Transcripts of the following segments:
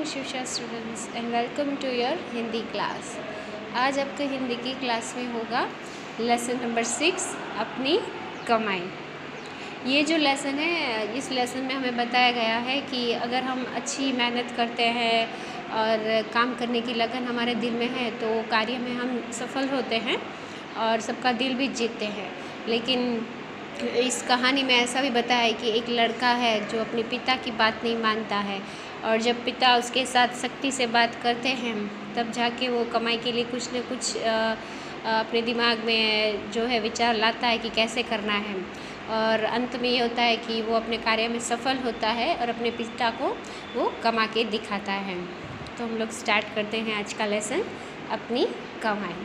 Morning शिक्षा students and welcome to your Hindi class. आज आपके हिंदी की क्लास में होगा लेसन नंबर 6 अपनी कमाई। ये जो लेसन है, इस लेसन में हमें बताया गया है कि अगर हम अच्छी मेहनत करते हैं और काम करने की लगन हमारे दिल में है तो कार्य में हम सफल होते हैं और सबका दिल भी जीतते हैं। लेकिन इस कहानी में ऐसा भी बताया है कि एक लड़का है जो अपने पिता की बात नहीं मानता है और जब पिता उसके साथ सख्ती से बात करते हैं तब जाके वो कमाई के लिए कुछ न कुछ अपने दिमाग में जो है विचार लाता है कि कैसे करना है और अंत में ये होता है कि वो अपने कार्य में सफल होता है और अपने पिता को वो कमा के दिखाता है। तो हम लोग स्टार्ट करते हैं आज का लेसन अपनी कमाई।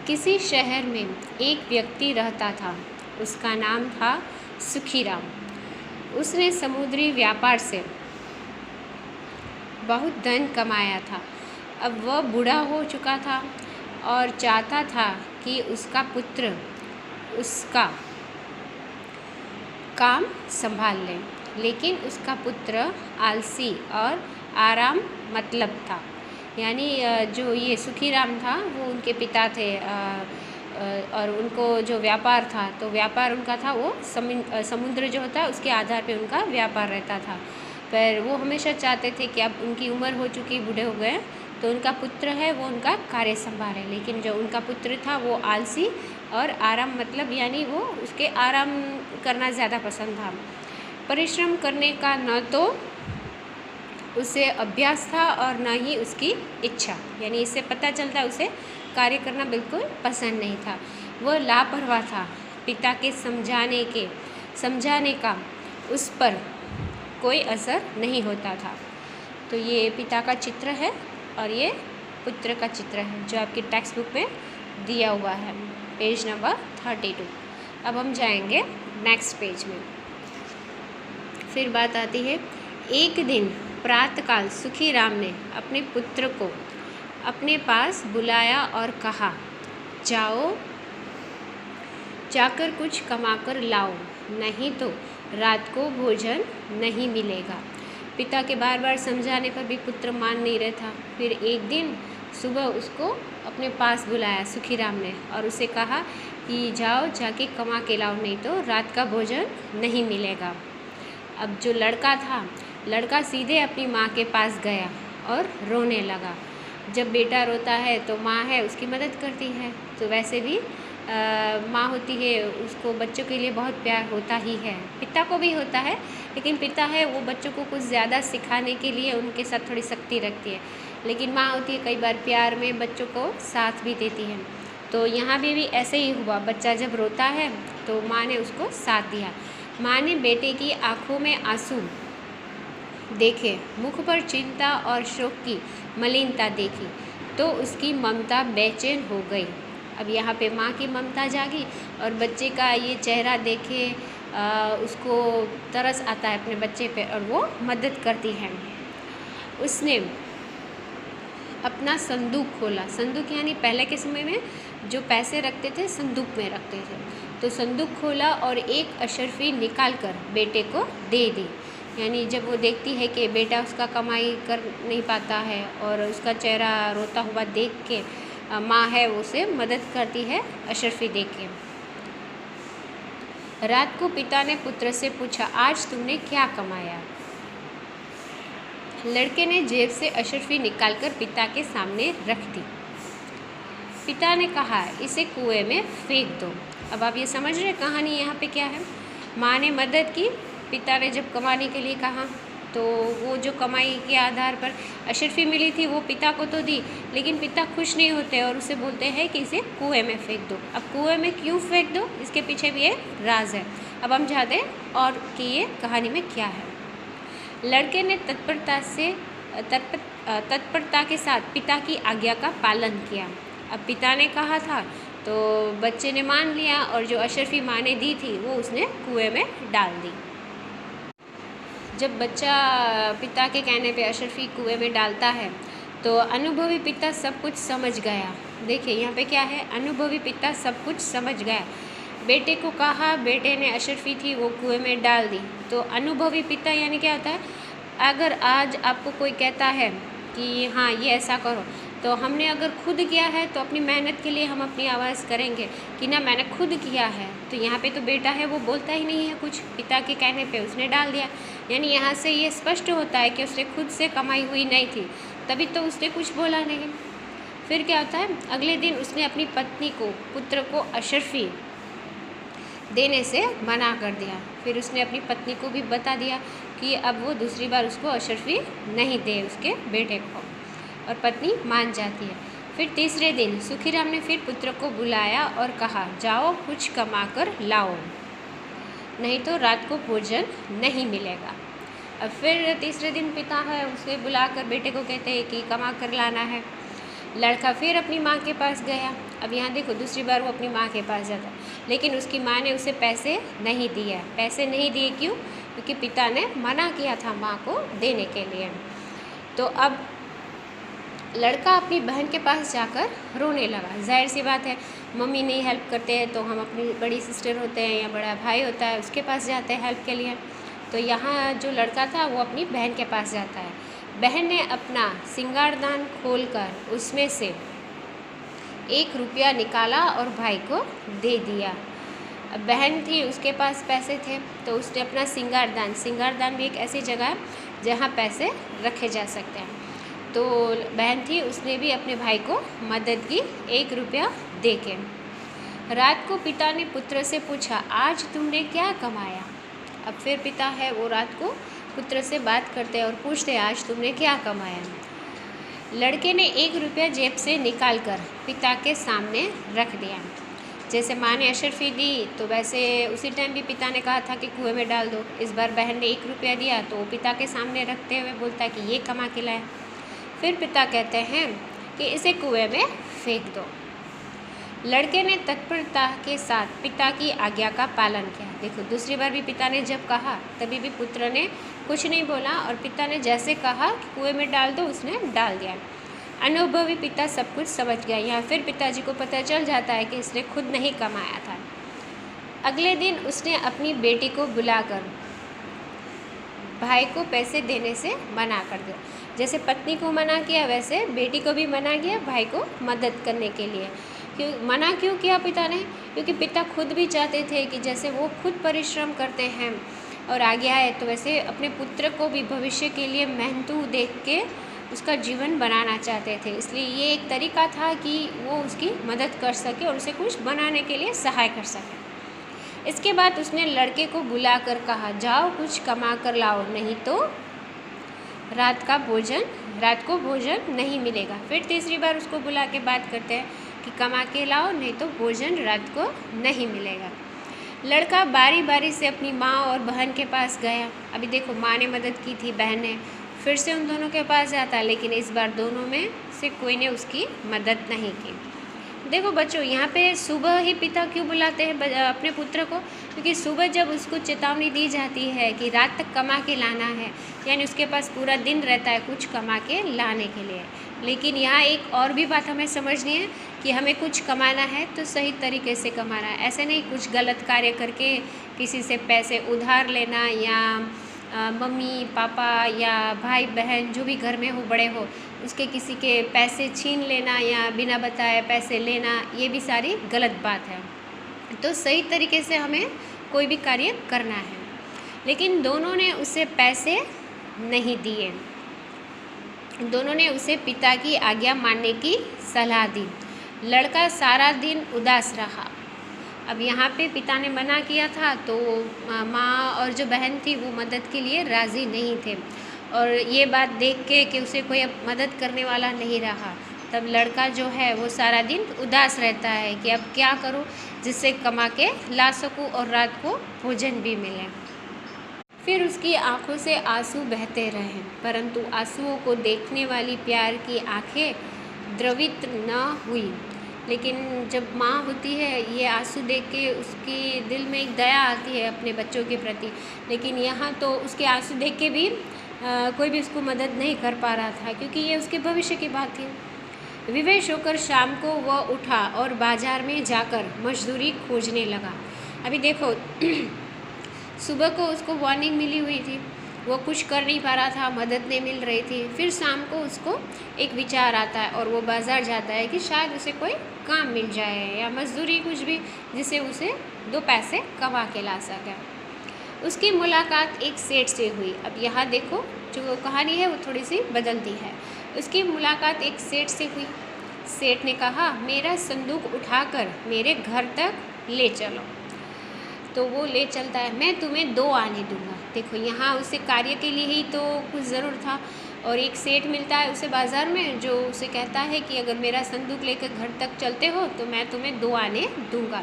किसी शहर में एक व्यक्ति रहता था, उसका नाम था सुखीराम। उसने समुद्री व्यापार से बहुत धन कमाया था। अब वह बूढ़ा हो चुका था और चाहता था कि उसका पुत्र उसका काम संभाल ले, लेकिन उसका पुत्र आलसी और आराम मतलब था। यानी जो ये सुखीराम था वो उनके पिता थे और उनको जो व्यापार था तो व्यापार उनका था वो समुद्र जो होता है उसके आधार पे उनका व्यापार रहता था। पर वो हमेशा चाहते थे कि अब उनकी उम्र हो चुकी, बूढ़े हो गए, तो उनका पुत्र है वो उनका कार्य संभाले। लेकिन जो उनका पुत्र था वो आलसी और आराम मतलब यानी वो उसके आराम करना ज़्यादा पसंद था। परिश्रम करने का न तो उसे अभ्यास था और न ही उसकी इच्छा, यानी इससे पता चलता है उसे कार्य करना बिल्कुल पसंद नहीं था। वह लापरवाह था। पिता के समझाने का उस पर कोई असर नहीं होता था। तो ये पिता का चित्र है और ये पुत्र का चित्र है जो आपकी टेक्स्ट बुक में दिया हुआ है, पेज नंबर 32। अब हम जाएंगे नेक्स्ट पेज में। फिर बात आती है, एक दिन प्रातःकाल सुखीराम ने अपने पुत्र को अपने पास बुलाया और कहा, जाकर कुछ कमाकर लाओ, नहीं तो रात को भोजन नहीं मिलेगा। पिता के बार बार समझाने पर भी पुत्र मान नहीं रहा था। फिर एक दिन सुबह उसको अपने पास बुलाया सुखीराम ने और उसे कहा कि जाके कमा के लाओ, नहीं तो रात का भोजन नहीं मिलेगा। अब जो लड़का सीधे अपनी माँ के पास गया और रोने लगा। जब बेटा रोता है तो माँ है उसकी मदद करती है। तो वैसे भी माँ होती है, उसको बच्चों के लिए बहुत प्यार होता ही है, पिता को भी होता है, लेकिन पिता है वो बच्चों को कुछ ज़्यादा सिखाने के लिए उनके साथ थोड़ी सख्ती रखती है, लेकिन माँ होती है कई बार प्यार में बच्चों को साथ भी देती है। तो यहाँ भी ऐसे ही हुआ, बच्चा जब रोता है तो माँ ने उसको साथ दिया। माँ ने बेटे की आँखों में आंसू देखे, मुख पर चिंता और शोक की मलिनता देखी तो उसकी ममता बेचैन हो गई। अब यहाँ पे माँ की ममता जागी और बच्चे का ये चेहरा देखे उसको तरस आता है अपने बच्चे पे और वो मदद करती है। उसने अपना संदूक खोला। संदूक यानी पहले के समय में जो पैसे रखते थे संदूक में रखते थे, तो संदूक खोला और एक अशर्फी निकाल कर बेटे को दे दी। यानी जब वो देखती है कि बेटा उसका कमाई कर नहीं पाता है और उसका चेहरा रोता हुआ देख के माँ है वो उसे मदद करती है अशर्फी देख के। रात को पिता ने पुत्र से पूछा, आज तुमने क्या कमाया? लड़के ने जेब से अशर्फी निकालकर पिता के सामने रख दी। पिता ने कहा, इसे कुएं में फेंक दो। अब आप ये समझ रहे कहानी यहाँ पे क्या है। माँ ने मदद की, पिता ने जब कमाने के लिए कहा तो वो जो कमाई के आधार पर अशर्फी मिली थी वो पिता को तो दी, लेकिन पिता खुश नहीं होते और उसे बोलते हैं कि इसे कुएं में फेंक दो। अब कुएं में क्यों फेंक दो, इसके पीछे भी एक राज है। अब हम जानते हैं और कि ये कहानी में क्या है। लड़के ने तत्परता के साथ पिता की आज्ञा का पालन किया। अब पिता ने कहा था तो बच्चे ने मान लिया और जो अशर्फी माँ ने दी थी वो उसने कुएं में डाल दी। जब बच्चा पिता के कहने पे अशर्फी कुएं में डालता है तो अनुभवी पिता सब कुछ समझ गया। देखिए यहाँ पे क्या है, अनुभवी पिता सब कुछ समझ गया। बेटे को कहा, बेटे ने अशर्फी थी वो कुएं में डाल दी। तो अनुभवी पिता यानी क्या होता है, अगर आज आपको कोई कहता है कि हाँ ये ऐसा करो, तो हमने अगर खुद किया है तो अपनी मेहनत के लिए हम अपनी आवाज़ करेंगे कि ना मैंने खुद किया है। तो यहाँ पे तो बेटा है वो बोलता ही नहीं है कुछ, पिता के कहने पे उसने डाल दिया। यानी यहाँ से ये स्पष्ट होता है कि उसने खुद से कमाई हुई नहीं थी, तभी तो उसने कुछ बोला नहीं। फिर क्या होता है, अगले दिन उसने अपनी पत्नी को, पुत्र को अशर्फी देने से मना कर दिया। फिर उसने अपनी पत्नी को भी बता दिया कि अब वो दूसरी बार उसको अशर्फी नहीं दे उसके बेटे को, और पत्नी मान जाती है। फिर तीसरे दिन सुखीराम ने फिर पुत्र को बुलाया और कहा, जाओ कुछ कमा कर लाओ, नहीं तो रात को भोजन नहीं मिलेगा। अब फिर तीसरे दिन पिता है उसे बुलाकर बेटे को कहते हैं कि कमा कर लाना है। लड़का फिर अपनी माँ के पास गया। अब यहाँ देखो दूसरी बार वो अपनी माँ के पास जाता है, लेकिन उसकी माँ ने उसे पैसे नहीं दिए। पैसे नहीं दिए क्यों? क्योंकि पिता ने मना किया था माँ को देने के लिए। तो अब लड़का अपनी बहन के पास जाकर रोने लगा। जाहिर सी बात है, मम्मी नहीं हेल्प करते हैं तो हम अपनी बड़ी सिस्टर होते हैं या बड़ा भाई होता है उसके पास जाते हैं हेल्प के लिए। तो यहाँ जो लड़का था वो अपनी बहन के पास जाता है। बहन ने अपना सिंगारदान खोलकर उसमें से 1 रुपया निकाला और भाई को दे दिया। अब बहन थी उसके पास पैसे थे तो उसने अपना सिंगारदान भी एक ऐसी जगह है जहाँ पैसे रखे जा सकते हैं, तो बहन थी उसने भी अपने भाई को मदद की 1 रुपया दे के। रात को पिता ने पुत्र से पूछा, आज तुमने क्या कमाया? अब फिर पिता है वो रात को पुत्र से बात करते हैं और पूछते हैं, आज तुमने क्या कमाया? लड़के ने 1 रुपया जेब से निकाल कर पिता के सामने रख दिया। जैसे माँ ने अशर्फी दी तो वैसे उसी टाइम भी पिता ने कहा था कि कुएं में डाल दो। इस बार बहन ने 1 रुपया दिया तो पिता के सामने रखते हुए बोलता है कि ये कमा के लाया। फिर पिता कहते हैं कि इसे कुएं में फेंक दो। लड़के ने तत्परता के साथ पिता की आज्ञा का पालन किया। देखो दूसरी बार भी पिता ने जब कहा तभी भी पुत्र ने कुछ नहीं बोला, और पिता ने जैसे कहा कि कुएं में डाल दो उसने डाल दिया। अनुभवी पिता सब कुछ समझ गया। यहाँ फिर पिताजी को पता चल जाता है कि इसने खुद नहीं कमाया था। अगले दिन उसने अपनी बेटी को बुलाकर भाई को पैसे देने से मना कर दिया। जैसे पत्नी को मना किया वैसे बेटी को भी मना किया भाई को मदद करने के लिए। मना क्यों किया पिता ने? क्योंकि पिता खुद भी चाहते थे कि जैसे वो खुद परिश्रम करते हैं और आगे आए तो वैसे अपने पुत्र को भी भविष्य के लिए मेहनतू देख के उसका जीवन बनाना चाहते थे। इसलिए ये एक तरीका था कि वो उसकी मदद कर सके और उसे कुछ बनाने के लिए सहाय कर सके। इसके बाद उसने लड़के को बुलाकर कहा, जाओ कुछ कमा कर लाओ, नहीं तो रात को भोजन नहीं मिलेगा। फिर तीसरी बार उसको बुला के बात करते हैं कि कमा के लाओ, नहीं तो भोजन रात को नहीं मिलेगा। लड़का बारी बारी से अपनी माँ और बहन के पास गया। अभी देखो माँ ने मदद की थी, बहन ने फिर से उन दोनों के पास जाता, लेकिन इस बार दोनों में से कोई ने उसकी मदद नहीं की। देखो बच्चों, यहाँ पे सुबह ही पिता क्यों बुलाते हैं अपने पुत्र को? क्योंकि सुबह जब उसको चेतावनी दी जाती है कि रात तक कमा के लाना है, यानी उसके पास पूरा दिन रहता है कुछ कमा के लाने के लिए। लेकिन यहाँ एक और भी बात हमें समझनी है कि हमें कुछ कमाना है तो सही तरीके से कमाना है। ऐसे नहीं कुछ गलत कार्य करके किसी से पैसे उधार लेना, या मम्मी पापा या भाई बहन जो भी घर में हो, बड़े हो, उसके किसी के पैसे छीन लेना या बिना बताए पैसे लेना, ये भी सारी गलत बात है। तो सही तरीके से हमें कोई भी कार्य करना है। लेकिन दोनों ने उसे पैसे नहीं दिए, दोनों ने उसे पिता की आज्ञा मानने की सलाह दी। लड़का सारा दिन उदास रहा। अब यहाँ पे पिता ने मना किया था तो माँ और जो बहन थी वो मदद के लिए राज़ी नहीं थे, और ये बात देख के कि उसे कोई अब मदद करने वाला नहीं रहा, तब लड़का जो है वो सारा दिन उदास रहता है कि अब क्या करूँ जिससे कमा के ला सकूँ और रात को भोजन भी मिले। फिर उसकी आंखों से आंसू बहते रहे, परंतु आंसुओं को देखने वाली प्यार की आंखें द्रवित न हुई। लेकिन जब माँ होती है, ये आंसू देख के उसकी दिल में एक दया आती है अपने बच्चों के प्रति, लेकिन यहाँ तो उसके आंसू देख के भी कोई भी उसको मदद नहीं कर पा रहा था, क्योंकि ये उसके भविष्य की बात थी। विवश होकर शाम को वह उठा और बाजार में जाकर मजदूरी खोजने लगा। अभी देखो सुबह को उसको वार्निंग मिली हुई थी वो कुछ कर नहीं पा रहा था, मदद नहीं मिल रही थी। फिर शाम को उसको एक विचार आता है और वो बाज़ार जाता है कि शायद उसे कोई काम मिल जाए या मजदूरी कुछ भी, जिससे उसे 2 पैसे कमा के ला सके। उसकी मुलाकात एक सेठ से हुई। अब यहाँ देखो जो कहानी है वो थोड़ी सी बदलती है। उसकी मुलाकात एक सेठ से हुई। सेठ ने कहा, मेरा संदूक उठाकर मेरे घर तक ले चलो। तो वो ले चलता है। मैं तुम्हें 2 आने दूंगा। देखो यहाँ उसे कार्य के लिए ही तो कुछ ज़रूर था, और एक सेठ मिलता है उसे बाज़ार में जो उसे कहता है कि अगर मेरा संदूक लेकर घर तक चलते हो तो मैं तुम्हें 2 आने दूंगा।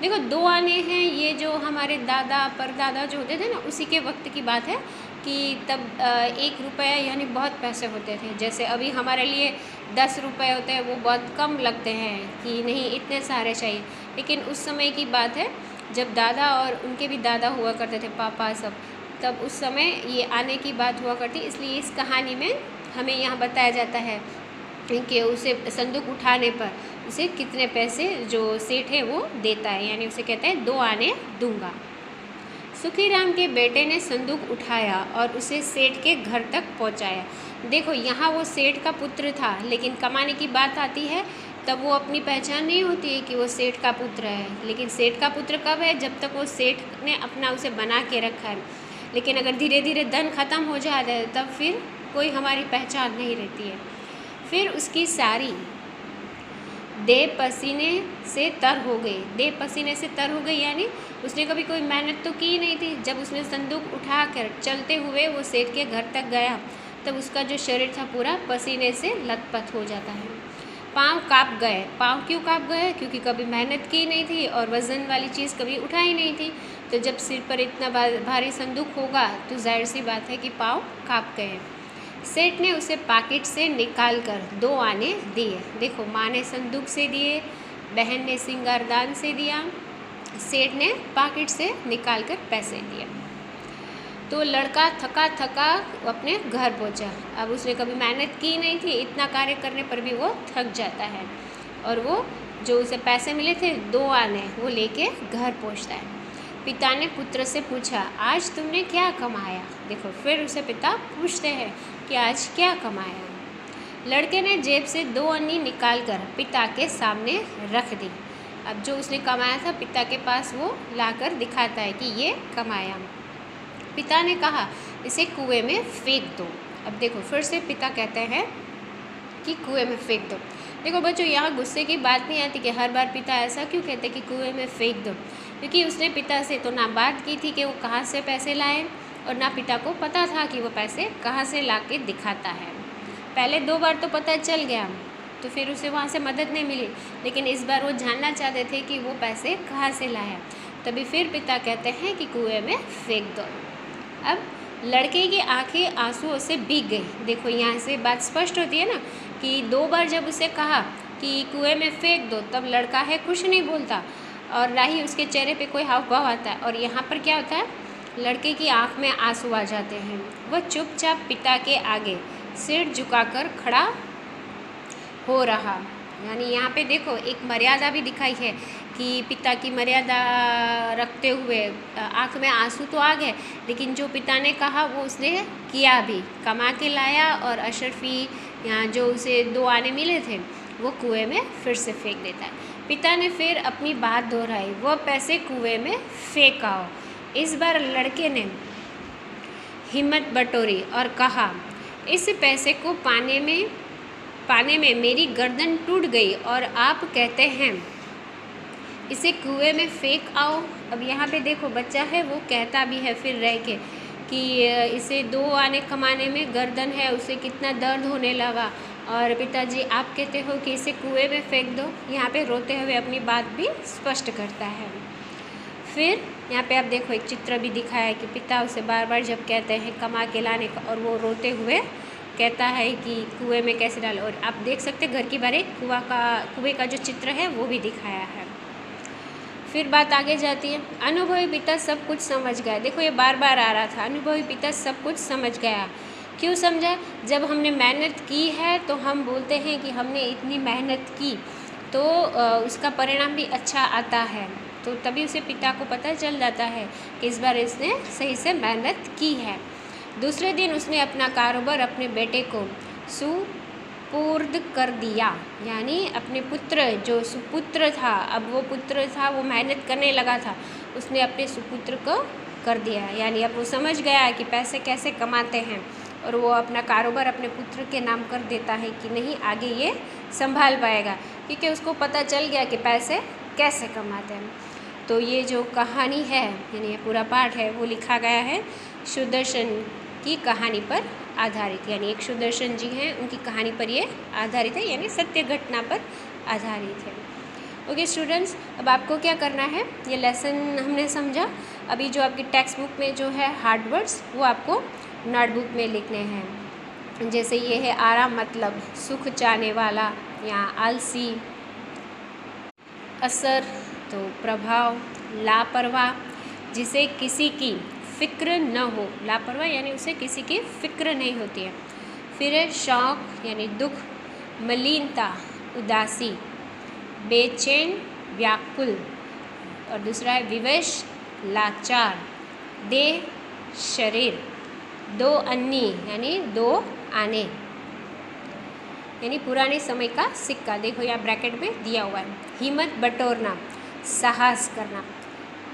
देखो 2 आने हैं, ये जो हमारे दादा परदादा जो होते थे ना, उसी के वक्त की बात है कि तब 1 रुपया यानी बहुत पैसे होते थे। जैसे अभी हमारे लिए 10 रुपये होते हैं, वो बहुत कम लगते हैं कि नहीं इतने सारे चाहिए, लेकिन उस समय की बात है जब दादा और उनके भी दादा हुआ करते थे, पापा सब, तब उस समय ये आने की बात हुआ करती। इसलिए इस कहानी में हमें यहाँ बताया जाता है कि उसे संदूक उठाने पर उसे कितने पैसे जो सेठ है वो देता है, यानी उसे कहता है 2 आने दूंगा। सुखीराम के बेटे ने संदूक उठाया और उसे सेठ के घर तक पहुंचाया। देखो यहाँ वो सेठ का पुत्र था, लेकिन कमाने की बात आती है तब वो अपनी पहचान नहीं होती है कि वो सेठ का पुत्र है। लेकिन सेठ का पुत्र कब है? जब तक वो सेठ ने अपना उसे बना के रखा है। लेकिन अगर धीरे धीरे धन ख़त्म हो जाता है तब फिर कोई हमारी पहचान नहीं रहती है। फिर उसकी सारी देह पसीने से तर हो गई। देह पसीने से तर हो गई यानी उसने कभी कोई मेहनत तो की नहीं थी। जब उसने संदूक उठाकर चलते हुए वो सेठ के घर तक गया तब उसका जो शरीर था पूरा पसीने से लथपथ हो जाता है। पाँव काँप गए। पाँव क्यों काँप गए? क्योंकि कभी मेहनत की नहीं थी और वज़न वाली चीज़ कभी उठाई नहीं थी। तो जब सिर पर इतना भारी संदूक होगा तो जाहिर सी बात है कि पाँव काँप गए। सेठ ने उसे पॉकेट से निकाल कर 2 आने दिए। देखो माँ ने संदूक से दिए, बहन ने सिंगारदान से दिया, सेठ ने पॉकेट से निकाल कर पैसे दिए। तो लड़का थका थका अपने घर पहुंचा। अब उसने कभी मेहनत की नहीं थी, इतना कार्य करने पर भी वो थक जाता है और वो जो उसे पैसे मिले थे 2 आने वो लेके घर पहुंचता है। पिता ने पुत्र से पूछा, आज तुमने क्या कमाया? देखो फिर उसे पिता पूछते हैं कि आज क्या कमाया? लड़के ने जेब से 2 अन्नी निकाल कर पिता के सामने रख दी। अब जो उसने कमाया था पिता के पास वो लाकर दिखाता है कि ये कमाया। पिता ने कहा, इसे कुएं में फेंक दो। अब देखो फिर से पिता कहते हैं कि कुएं में फेंक दो। देखो बच्चों यहाँ गुस्से की बात नहीं आती कि हर बार पिता ऐसा क्यों कहते कि कुएं में फेंक दो, क्योंकि उसने पिता से तो ना बात की थी कि वो कहाँ से पैसे लाए और ना पिता को पता था कि वो पैसे कहाँ से ला के दिखाता है। पहले 2 बार तो पता चल गया तो फिर उसे वहाँ से मदद नहीं मिली, लेकिन इस बार वो जानना चाहते थे कि वो पैसे कहाँ से लाया। तभी फिर पिता कहते हैं कि कुएं में फेंक दो। अब लड़के की आंखें आंसुओं से भीग गई। देखो यहाँ से बात स्पष्ट होती है ना कि 2 बार जब उसे कहा कि कुएं में फेंक दो तब लड़का है कुछ नहीं बोलता और ना ही उसके चेहरे पे कोई हाव भाव आता है। और यहाँ पर क्या होता है, लड़के की आंख में आंसू आ जाते हैं। वह चुपचाप पिता के आगे सिर झुकाकर खड़ा हो रहा। यानी यहाँ पे देखो एक मर्यादा भी दिखाई है कि पिता की मर्यादा रखते हुए आँख में आंसू तो आ गए, लेकिन जो पिता ने कहा वो उसने किया भी, कमा के लाया और अशरफी यहाँ जो उसे 2 आने मिले थे वो कुएं में फिर से फेंक देता है। पिता ने फिर अपनी बात दोहराई, वो पैसे कुएं में फेंक आओ। इस बार लड़के ने हिम्मत बटोरी और कहा, इस पैसे को पाने में मेरी गर्दन टूट गई और आप कहते हैं इसे कुएं में फेंक आओ। अब यहाँ पे देखो बच्चा है वो कहता भी है फिर रह के कि इसे 2 आने कमाने में गर्दन है, उसे कितना दर्द होने लगा और पिताजी आप कहते हो कि इसे कुएं में फेंक दो। यहाँ पे रोते हुए अपनी बात भी स्पष्ट करता है। फिर यहाँ पे आप देखो एक चित्र भी दिखाया है कि पिता उसे बार बार जब कहते हैं कमा के लाने का और वो रोते हुए कहता है कि कुएं में कैसे डालो। और आप देख सकते घर की बाहर कुएं का जो चित्र है वो भी दिखाया है। फिर बात आगे जाती है, अनुभवी पिता सब कुछ समझ गया। देखो ये बार बार आ रहा था, अनुभवी पिता सब कुछ समझ गया। क्यों समझा? जब हमने मेहनत की है तो हम बोलते हैं कि हमने इतनी मेहनत की तो उसका परिणाम भी अच्छा आता है, तो तभी उसे पिता को पता चल जाता है कि इस बार इसने सही से मेहनत की है। दूसरे दिन उसने अपना कारोबार अपने बेटे को सुपुर्द कर दिया, यानी अपने पुत्र, जो सुपुत्र था, अब वो पुत्र था, वो मेहनत करने लगा था, उसने अपने सुपुत्र को कर दिया, यानी अब वो समझ गया कि पैसे कैसे कमाते हैं और वो अपना कारोबार अपने पुत्र के नाम कर देता है कि नहीं आगे ये संभाल पाएगा, क्योंकि उसको पता चल गया कि पैसे कैसे कमाते हैं। तो ये जो कहानी है, यानी ये पूरा पाठ है, वो लिखा गया है सुदर्शन की कहानी पर आधारित, यानी एक सुदर्शन जी हैं, उनकी कहानी पर ये आधारित है, यानी सत्य घटना पर आधारित है। ओके स्टूडेंट्स, अब आपको क्या करना है, ये लेसन हमने समझा। अभी जो आपकी टेक्स्ट बुक में जो है हार्ड वर्ड्स, वो आपको नोटबुक में लिखने हैं। जैसे ये है आराम मतलब सुख चाहने वाला या आलसी, असर तो प्रभाव, लापरवाह जिसे किसी की फ़िक्र न हो, लापरवाह यानी उसे किसी की फ़िक्र नहीं होती है। फिर है शौक यानी दुख, मलिनता उदासी, बेचैन व्याकुल, और दूसरा है विवश लाचार, देह शरीर, दो अन्नी यानी दो आने, यानी पुराने समय का सिक्का, देखो यहाँ ब्रैकेट में दिया हुआ है। हिम्मत बटोरना, साहस करना,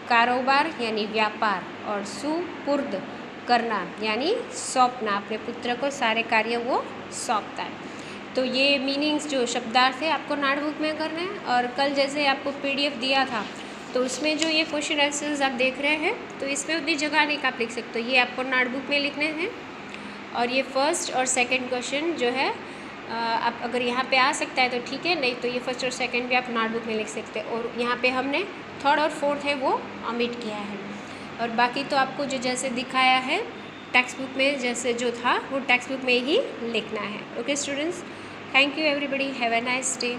कारोबार यानी व्यापार, और सुपुर्द करना यानी सौंपना, अपने पुत्र को सारे कार्य वो सौंपता है। तो ये मीनिंग्स जो शब्दार्थ है आपको नोटबुक में करना है। और कल जैसे आपको पीडीएफ दिया था, तो उसमें जो ये क्वेश्चन आंसर्स आप देख रहे हैं, तो इसमें उतनी जगह नहीं आप लिख सकते, ये आपको नोटबुक में लिखने हैं। और ये फर्स्ट और सेकंड क्वेश्चन जो है आप अगर यहाँ पे आ सकता है तो ठीक है, नहीं तो ये फर्स्ट और सेकंड भी आप नोटबुक में लिख सकते हैं। और यहाँ पे हमने थर्ड और फोर्थ है वो ओमिट किया है, और बाकी तो आपको जो जैसे दिखाया है टेक्स्ट बुक में जैसे जो था वो टेक्स्ट बुक में ही लिखना है। Okay students, thank you everybody, have a nice day.